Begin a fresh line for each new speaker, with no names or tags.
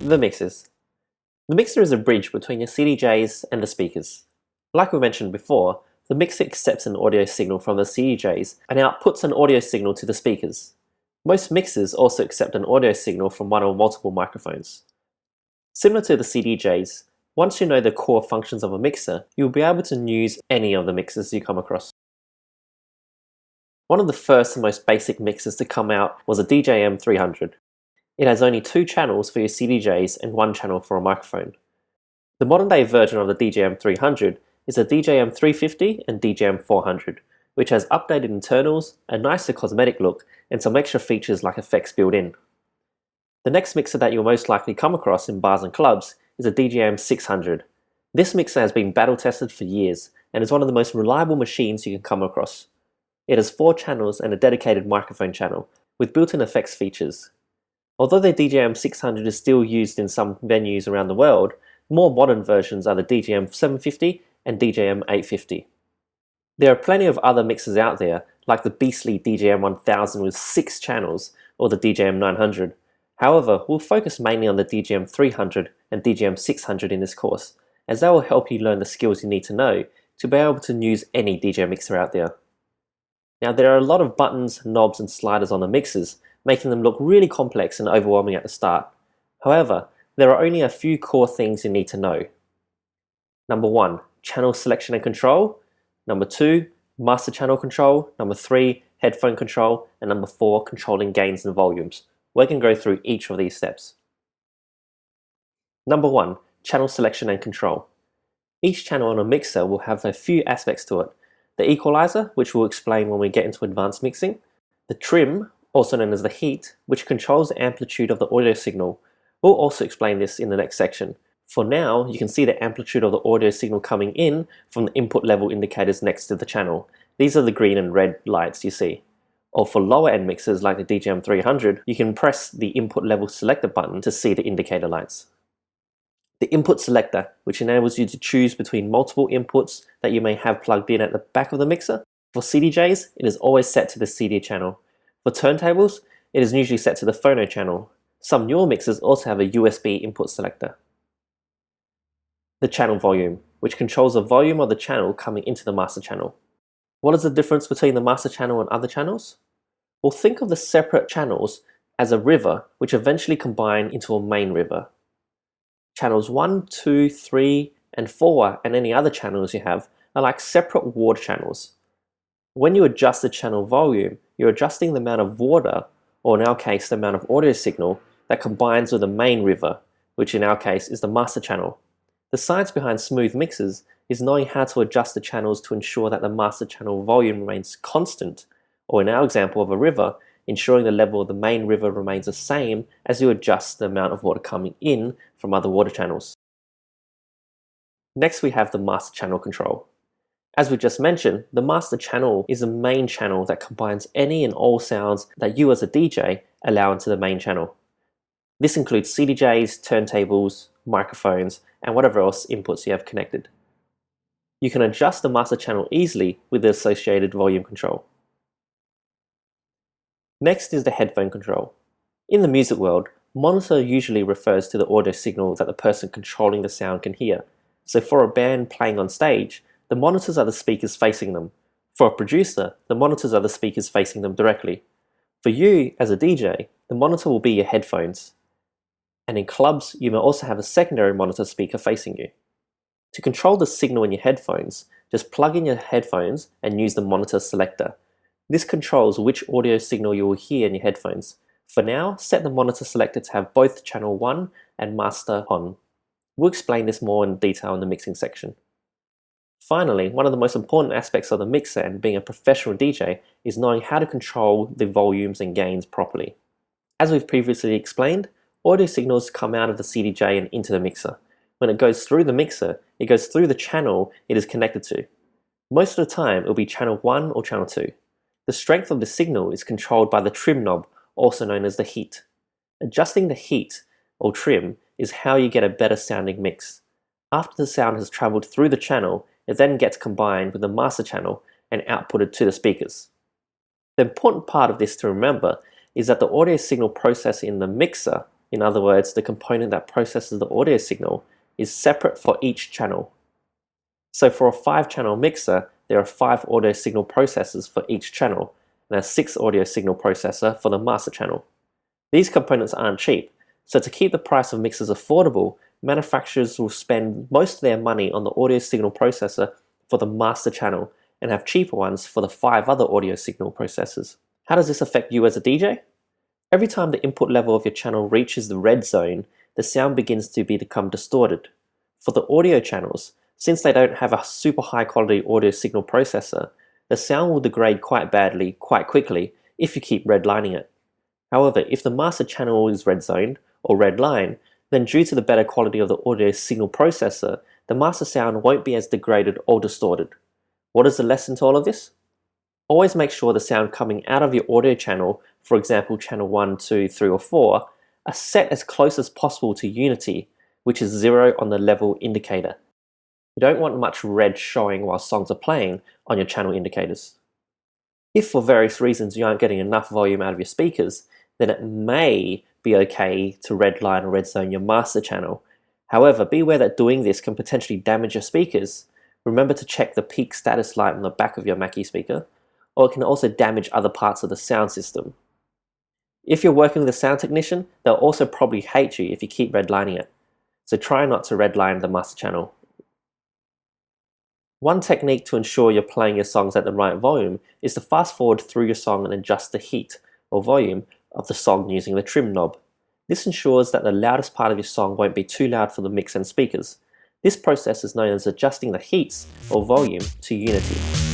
The mixers. The mixer is a bridge between your CDJs and the speakers. Like we mentioned before, the mixer accepts an audio signal from the CDJs and outputs an audio signal to the speakers. Most mixers also accept an audio signal from one or multiple microphones. Similar to the CDJs, once you know the core functions of a mixer, you'll be able to use any of the mixers you come across. One of the first and most basic mixers to come out was a DJing 300. It has only 2 channels for your CDJs and 1 channel for a microphone. The modern day version of the DJing 300 is a DJing 350 and DJing 400, which has updated internals, a nicer cosmetic look, and some extra features like effects built in. The next mixer that you'll most likely come across in bars and clubs is a DJing 600. This mixer has been battle tested for years and is one of the most reliable machines you can come across. It has 4 channels and a dedicated microphone channel, with built-in effects features. Although the DJing 600 is still used in some venues around the world, more modern versions are the DJing 750 and DJing 850. There are plenty of other mixers out there, like the beastly DJing 1000 with 6 channels, or the DJing 900. However, we'll focus mainly on the DJing 300 and DJing 600 in this course, as they will help you learn the skills you need to know to be able to use any DJ mixer out there. Now, there are a lot of buttons, knobs and sliders on the mixers, making them look really complex and overwhelming at the start. However, there are only a few core things you need to know. Number 1, channel selection and control. Number 2, master channel control. Number 3, headphone control. And number 4, controlling gains and volumes. We can go through each of these steps. Number 1, channel selection and control. Each channel on a mixer will have a few aspects to it. The equalizer, which we'll explain when we get into advanced mixing. The trim, also known as the heat, which controls the amplitude of the audio signal. We'll also explain this in the next section. For now, you can see the amplitude of the audio signal coming in from the input level indicators next to the channel. These are the green and red lights you see. Or for lower end mixers like the DJing 300, you can press the input level selector button to see the indicator lights. The input selector, which enables you to choose between multiple inputs that you may have plugged in at the back of the mixer. For CDJs, it is always set to the CD channel. For turntables, it is usually set to the phono channel. Some newer mixers also have a USB input selector. The channel volume, which controls the volume of the channel coming into the master channel. What is the difference between the master channel and other channels? Well, think of the separate channels as a river which eventually combine into a main river. Channels 1, 2, 3, and 4 and any other channels you have are like separate water channels. When you adjust the channel volume, you're adjusting the amount of water, or in our case the amount of audio signal, that combines with the main river, which in our case is the master channel. The science behind smooth mixers is knowing how to adjust the channels to ensure that the master channel volume remains constant, or in our example of a river, ensuring the level of the main river remains the same as you adjust the amount of water coming in from other water channels. Next we have the master channel control. As we just mentioned, the master channel is the main channel that combines any and all sounds that you as a DJ allow into the main channel. This includes CDJs, turntables, microphones, and whatever else inputs you have connected. You can adjust the master channel easily with the associated volume control. Next is the headphone control. In the music world, monitor usually refers to the audio signal that the person controlling the sound can hear. So for a band playing on stage, the monitors are the speakers facing them. For a producer, the monitors are the speakers facing them directly. For you, as a DJ, the monitor will be your headphones. And in clubs, you may also have a secondary monitor speaker facing you. To control the signal in your headphones, just plug in your headphones and use the monitor selector. This controls which audio signal you will hear in your headphones. For now, set the monitor selector to have both channel 1 and master on. We'll explain this more in detail in the mixing section. Finally, one of the most important aspects of the mixer and being a professional DJ is knowing how to control the volumes and gains properly. As we've previously explained, audio signals come out of the CDJ and into the mixer. When it goes through the mixer, it goes through the channel it is connected to. Most of the time, it will be channel 1 or channel 2. The strength of the signal is controlled by the trim knob, also known as the heat. Adjusting the heat, or trim, is how you get a better sounding mix. After the sound has traveled through the channel, it then gets combined with the master channel and outputted to the speakers. The important part of this to remember is that the audio signal processed in the mixer In other words, the component that processes the audio signal is separate for each channel. So for a 5-channel mixer, there are 5 audio signal processors for each channel, and a 6 audio signal processor for the master channel. These components aren't cheap, so to keep the price of mixers affordable, manufacturers will spend most of their money on the audio signal processor for the master channel and have cheaper ones for the 5 other audio signal processors. How does this affect you as a DJ? Every time the input level of your channel reaches the red zone, the sound begins to become distorted. For the audio channels, since they don't have a super high quality audio signal processor, the sound will degrade quite badly, quite quickly, if you keep redlining it. However, if the master channel is red zoned, or red line, then due to the better quality of the audio signal processor, the master sound won't be as degraded or distorted. What is the lesson to all of this? Always make sure the sound coming out of your audio channel, for example channel 1, 2, 3 or 4, are set as close as possible to unity, which is 0 on the level indicator. You don't want much red showing while songs are playing on your channel indicators. If for various reasons you aren't getting enough volume out of your speakers, then it may be okay to redline or red zone your master channel. However, be aware that doing this can potentially damage your speakers. Remember to check the peak status light on the back of your Mackie speaker, or it can also damage other parts of the sound system. If you're working with a sound technician, they'll also probably hate you if you keep redlining it. So try not to redline the master channel. One technique to ensure you're playing your songs at the right volume is to fast forward through your song and adjust the heat or volume of the song using the trim knob. This ensures that the loudest part of your song won't be too loud for the mix and speakers. This process is known as adjusting the heats or volume to unity.